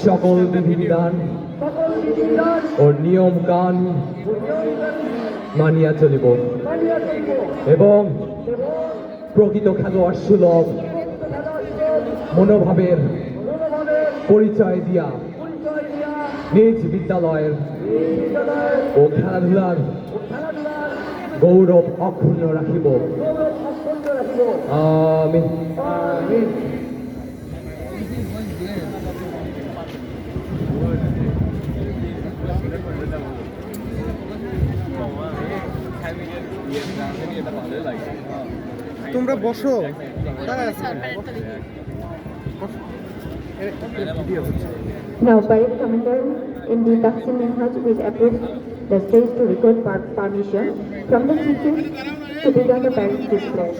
সকল বিধিবিধান ও নিয়ম গান মানিয়া চলিব এবং প্রকৃত খেলোয়াড় সুলভ মনোভাবের পরিচয় দিয়া নিজ বিদ্যালয়ের ও খেলাধুলার গৌরব অক্ষুণ্ণ রাখিব। আমিন। তোমরা বসো। Now, parade commander in the Taksim Minhaj will approach the stage to record permission from the chief to begin the parade display.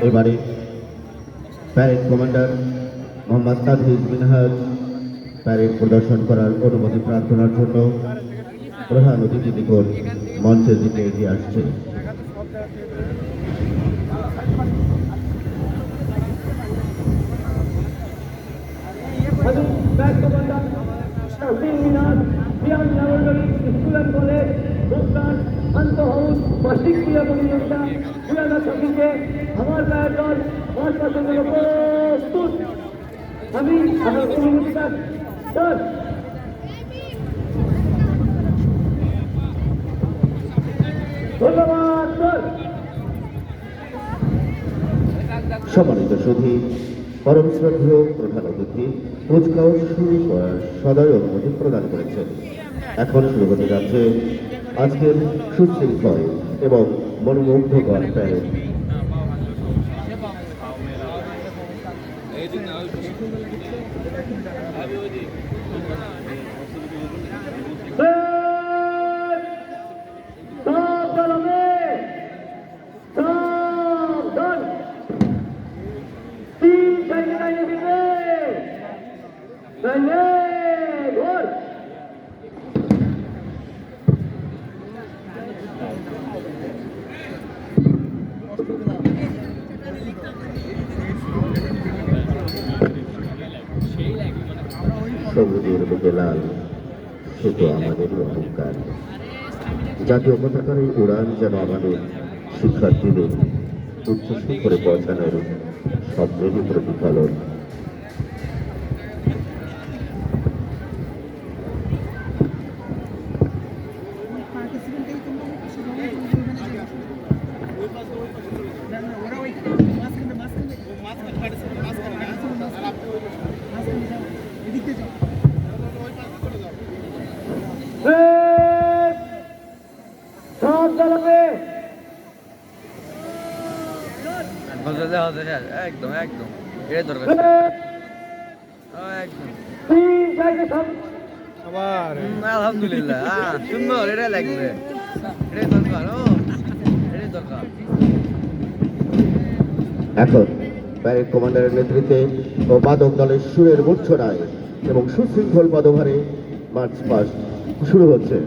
এবারে parade commander Mohammad Tajhid Minhaj parade প্রদর্শন করার অনুমতি প্রার্থনার জন্য প্রধান অতিথি নিকট মঞ্চের দিকে এগিয়ে আসছে। আমার গায়ের দল 5% প্রস্তুত। আমি আমার অনুমতিটা ধন্যবাদ স্যার। সম্মানিত সুধী, পরম শ্রদ্ধেয় প্রধান অতিথি কুচকাওয়াজ শুরু করার সদয় অনুমতি প্রদান করেছেন। এখন শুরু হতে যাচ্ছে আজকের সুশৃঙ্খল এবং মনোমুগ্ধকর প্যারেড। সবুজের বুকে লাল, সে তো আমাদেরই অহংকার। জাতীয় পতাকার এই উড়ান যেন আমাদের শিক্ষার্থীদের উচ্চ শিখরে পৌঁছানোর স্বপ্নেরই প্রতিফলন। একদম একদম এটাই দরকার একদম। আলহামদুলিল্লাহ সুন্দর, এটাই লাগবে, এটাই দরকার, এটাই দরকার। এখন প্যারেড কমান্ডারের নেতৃত্বে ও বাদক দলের সুরের মূর্ছনায় এবং সুশৃঙ্খল পদভারে মার্চ পাস্ট শুরু হচ্ছে।